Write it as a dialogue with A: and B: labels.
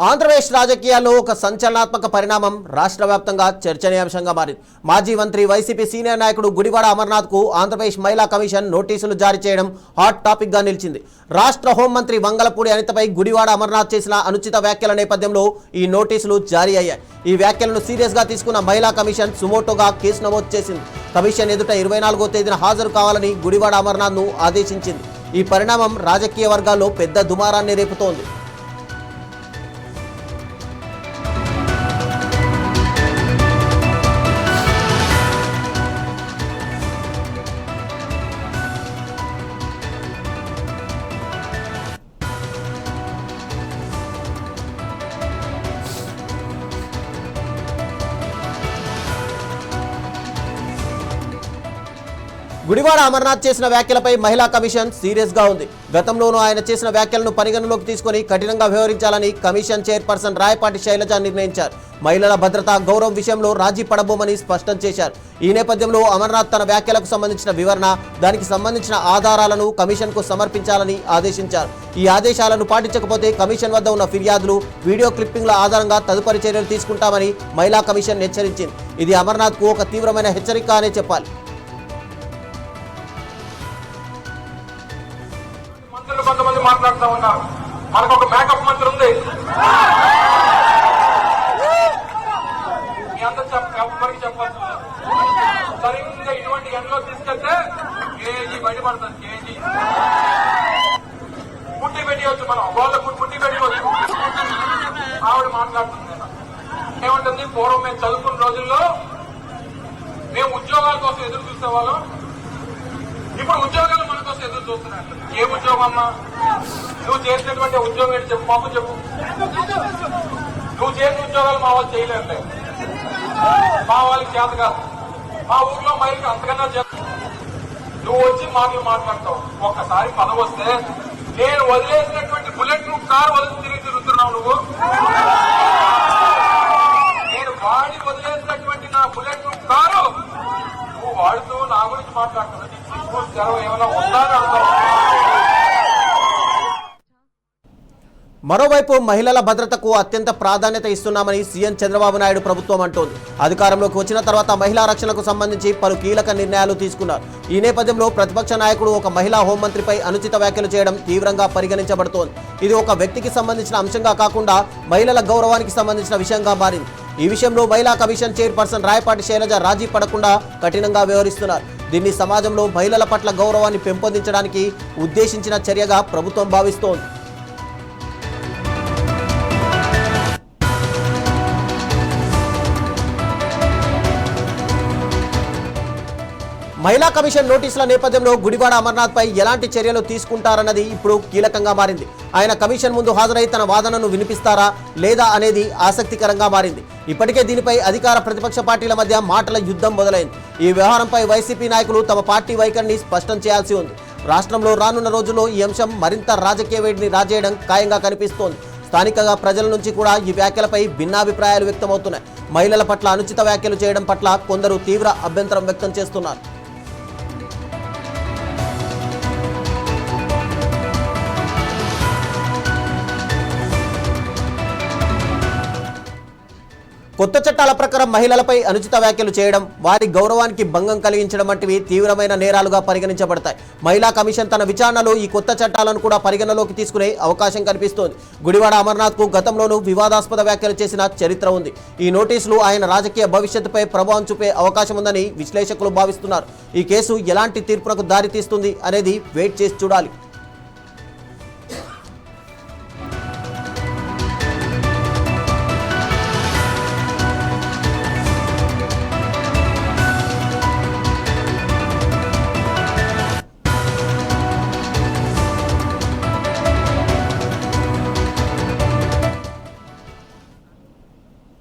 A: ఆంధ్రప్రదేశ్ రాజకీయాల్లో ఒక సంచలనాత్మక పరిణామం రాష్ట్ర వ్యాప్తంగా చర్చనీయాంశంగా మారింది. మాజీ మంత్రి వైసీపీ సీనియర్ నాయకుడు గుడివాడ అమర్నాథ్కు ఆంధ్రప్రదేశ్ మహిళా కమిషన్ నోటీసులు జారీ చేయడం హాట్ టాపిక్గా నిలిచింది. రాష్ట్ర హోంమంత్రి వంగలపూడి అనితపై గుడివాడ అమర్నాథ్ చేసిన అనుచిత వ్యాఖ్యల నేపథ్యంలో ఈ నోటీసులు జారీ అయ్యాయి. ఈ వ్యాఖ్యలను సీరియస్గా తీసుకున్న మహిళా కమిషన్ సుమోటోగా కేసు నమోదు చేసింది. కమిషన్ ఎదుట 24వ తేదీన హాజరు కావాలని గుడివాడ అమర్నాథ్ను ఆదేశించింది. ఈ పరిణామం రాజకీయ వర్గాల్లో పెద్ద దుమారాన్ని రేపుతోంది. గుడివాడ అమర్నాథ్ చేసిన వ్యాఖ్యలపై మహిళా కమిషన్ సీరియస్గా ఉంది. గతంలోనూ ఆయన చేసిన వ్యాఖ్యలను పరిగణలోకి తీసుకుని కఠినంగా వ్యవహరించాలని కమిషన్ చైర్పర్సన్ రాయపాటి శైలజ నిర్ణయించారు. మహిళల భద్రత, గౌరవం విషయంలో రాజీ పడబోమని స్పష్టం చేశారు. ఈ నేపథ్యంలో అమర్నాథ్ తన వ్యాఖ్యలకు సంబంధించిన వివరణ, దానికి సంబంధించిన ఆధారాలను కమిషన్కు సమర్పించాలని ఆదేశించారు. ఈ ఆదేశాలను పాటించకపోతే కమిషన్ వద్ద ఉన్న ఫిర్యాదులు, వీడియో క్లిప్పింగ్ల ఆధారంగా తదుపరి చర్యలు తీసుకుంటామని మహిళా కమిషన్ హెచ్చరించింది. ఇది అమర్నాథ్కు ఒక తీవ్రమైన హెచ్చరిక అనే చెప్పాలి.
B: కొంతమంది మాట్లాడుతూ ఉన్నారు, మనకు ఒక మేకప్ మంత్రి ఉంది, మీ అందరూ ఎవరికి చెప్పాల్సి సరిగ్గా ఇటువంటి ఎండలో తీసుకెళ్తే కేజీ బయటపడుతుంది. కేజీ పుట్టి పెట్టవచ్చు, మనం వాళ్ళకు పుట్టి పెట్టవచ్చు. ఆవిడ మాట్లాడుతుంది ఏమంటుంది, పూర్వం మేము చదువుకున్న రోజుల్లో మేము ఉద్యోగాల కోసం ఎదురు చూసేవాళ్ళం, ఇప్పుడు ఉద్యోగాలు మన కోసం ఎదురు చూస్తున్నారు. ఏ ఉద్యోగం అమ్మా? నువ్వు చేసినటువంటి ఉద్యోగం ఏంటి చెప్పు, మాకు చెప్పు. నువ్వు చేసిన ఉద్యోగాలు మా వాళ్ళు చేయలేరులే, మా వాళ్ళకి చేత కాదు. మా ఊర్లో మైకి అంతకన్నా చేత. నువ్వు వచ్చి మాటలు మాట్లాడతావు. ఒక్కసారి పదవి వస్తే నేను వదిలేసినటువంటి బుల్లెట్ ప్రూఫ్ కారు వదిలి తిరుగుతున్నావు నువ్వు. నేను వాడి వదిలేసినటువంటి నా బుల్లెట్ ప్రూఫ్ కారు నువ్వు వాడుతూ నా గురించి మాట్లాడుతున్నావు. ఏమైనా ఉందా అని అడుగుతావు.
A: మరోవైపు మహిళల భద్రతకు అత్యంత ప్రాధాన్యత ఇస్తున్నామని సీఎం చంద్రబాబు నాయుడు ప్రభుత్వం అంటోంది. అధికారంలోకి వచ్చిన తర్వాత మహిళా రక్షణకు సంబంధించి పలు కీలక నిర్ణయాలు తీసుకున్నారు. ఈ నేపథ్యంలో ప్రతిపక్ష నాయకుడు ఒక మహిళా హోంమంత్రిపై అనుచిత వ్యాఖ్యలు చేయడం తీవ్రంగా పరిగణించబడుతోంది. ఇది ఒక వ్యక్తికి సంబంధించిన అంశంగా కాకుండా మహిళల గౌరవానికి సంబంధించిన విషయంగా మారింది. ఈ విషయంలో మహిళా కమిషన్ చైర్పర్సన్ రాయపాటి శైలజ రాజీ పడకుండా కఠినంగా వ్యవహరిస్తున్నారు. దీన్ని సమాజంలో మహిళల పట్ల గౌరవాన్ని పెంపొందించడానికి ఉద్దేశించిన చర్యగా ప్రభుత్వం భావిస్తోంది. మహిళా కమిషన్ నోటీసుల నేపథ్యంలో గుడివాడ అమర్నాథ్ పై ఎలాంటి చర్యలు తీసుకుంటారన్నది ఇప్పుడు కీలకంగా మారింది. ఆయన కమిషన్ ముందు హాజరై తన వాదనను వినిపిస్తారా లేదా అనేది ఆసక్తికరంగా మారింది. ఇప్పటికే దీనిపై అధికార ప్రతిపక్ష పార్టీల మధ్య మాటల యుద్ధం మొదలైంది. ఈ వ్యవహారంపై వైసీపీ నాయకులు తమ పార్టీ వైఖరిని స్పష్టం చేయాల్సి ఉంది. రాష్ట్రంలో రానున్న రోజుల్లో ఈ అంశం మరింత రాజకీయ వేడిని రాజేయడం ఖాయంగా కనిపిస్తోంది. స్థానికంగా ప్రజల నుంచి కూడా ఈ వ్యాఖ్యలపై భిన్నాభిప్రాయాలు వ్యక్తమవుతున్నాయి. మహిళల పట్ల అనుచిత వ్యాఖ్యలు చేయడం పట్ల కొందరు తీవ్ర అభ్యంతరం వ్యక్తం చేస్తున్నారు. కొత్త చట్టాల ప్రకారం మహిళలపై అనుచిత వ్యాఖ్యలు చేయడం, వారి గౌరవానికి భంగం కలిగించడం వంటివి తీవ్రమైన నేరాలుగా పరిగణించబడతాయి. మహిళా కమిషన్ తన విచారణలో ఈ కొత్త చట్టాలను కూడా పరిగణలోకి తీసుకునే అవకాశం కనిపిస్తోంది. గుడివాడ అమర్నాథ్కు గతంలోనూ వివాదాస్పద వ్యాఖ్యలు చేసిన చరిత్ర ఉంది. ఈ నోటీసులు ఆయన రాజకీయ భవిష్యత్తుపై ప్రభావం చూపే అవకాశం ఉందని విశ్లేషకులు భావిస్తున్నారు. ఈ కేసు ఎలాంటి తీర్పునకు దారితీస్తుంది అనేది వెయిట్ చేసి చూడాలి.